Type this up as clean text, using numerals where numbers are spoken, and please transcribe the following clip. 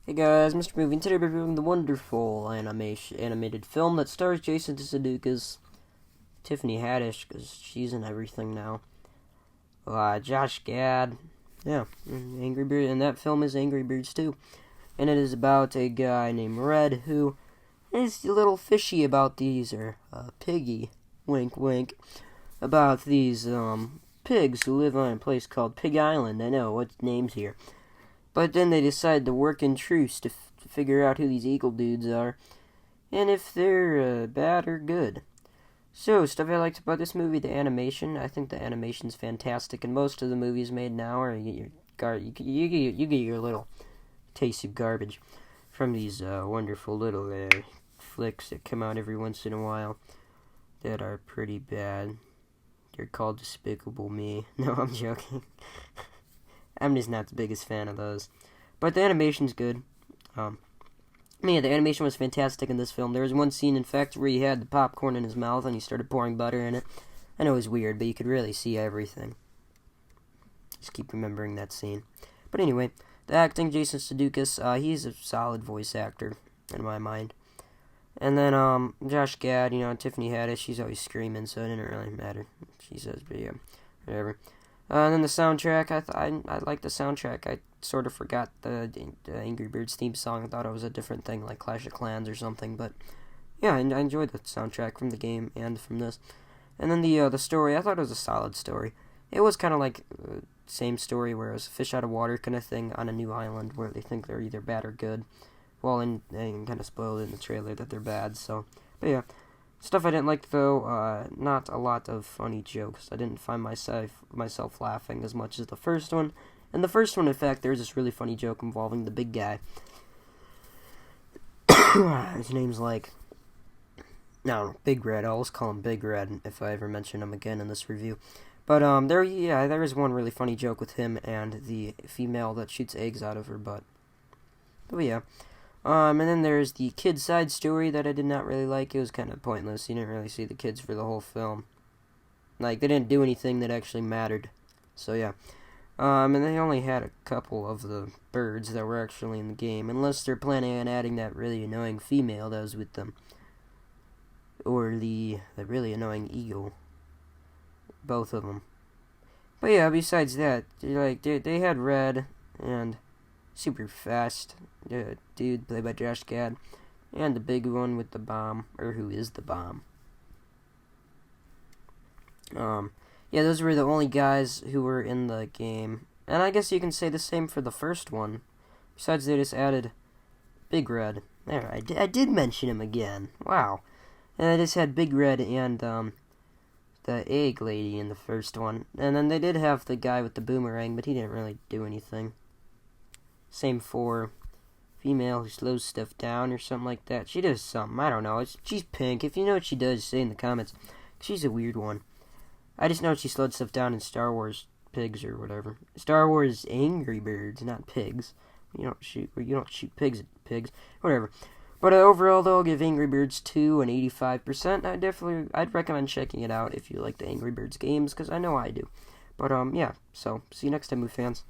Hey guys, Mr. Movie, and today we're reviewing the wonderful animated film that stars Jason Sudeikis, Tiffany Haddish, because she's in everything now. Josh Gad, Angry Birds, and that film is Angry Birds too. And it is about a guy named Red who is a little fishy about these, piggy, wink wink, about these pigs who live on a place called Pig Island. I know, what name's here. But then they decide to work in truce to figure out who these eagle dudes are, and if they're bad or good. So, stuff I liked about this movie, the animation. I think the animation's fantastic, and most of the movies made now are you get your little taste of garbage from these wonderful little flicks that come out every once in a while that are pretty bad. They're called Despicable Me. No, I'm joking. I'm just not the biggest fan of those. But the animation's good. The animation was fantastic in this film. There was one scene, in fact, where he had the popcorn in his mouth and he started pouring butter in it. I know it was weird, but you could really see everything. Just keep remembering that scene. But anyway, the acting, Jason Sudeikis, he's a solid voice actor, in my mind. And then, Josh Gad, Tiffany Haddish, she's always screaming, so it didn't really matter. She says, but yeah, whatever. And then the soundtrack, I like the soundtrack. I sort of forgot the Angry Birds theme song. I thought it was a different thing, like Clash of Clans or something. But yeah, I enjoyed the soundtrack from the game and from this. And then the story, I thought it was a solid story. It was kind of like same story where it was a fish out of water kind of thing on a new island where they think they're either bad or good. Well, and they kind of spoiled in the trailer that they're bad. So, but yeah. Stuff I didn't like, though, not a lot of funny jokes. I didn't find myself laughing as much as the first one. And the first one, in fact, there's this really funny joke involving the big guy. His name's Big Red. I'll just call him Big Red if I ever mention him again in this review. But, there is one really funny joke with him and the female that shoots eggs out of her butt. But yeah. And then there's the kid side story that I did not really like. It was kind of pointless. You didn't really see the kids for the whole film. Like, they didn't do anything that actually mattered. So, yeah. And they only had a couple of the birds that were actually in the game. Unless they're planning on adding that really annoying female that was with them. Or the really annoying eagle. Both of them. But yeah, besides that, they had Red and super fast dude played by Josh Gad, and the big one with the bomb, or who is the bomb. Those were the only guys who were in the game, and I guess you can say the same for the first one. Besides, they just added Big Red. There, I did mention him again. Wow. And I just had Big Red and the egg lady in the first one, and then they did have the guy with the boomerang, but he didn't really do anything. Same for female who slows stuff down or something like that. She does something. I don't know. She's pink. If you know what she does, say in the comments. She's a weird one. I just know she slowed stuff down in Star Wars Pigs or whatever. Star Wars Angry Birds, not pigs. You don't shoot pigs at pigs. Whatever. But overall, though, I'll give Angry Birds 2 an 85%. I'd recommend checking it out if you like the Angry Birds games, because I know I do. But, yeah. So, see you next time, Movie fans.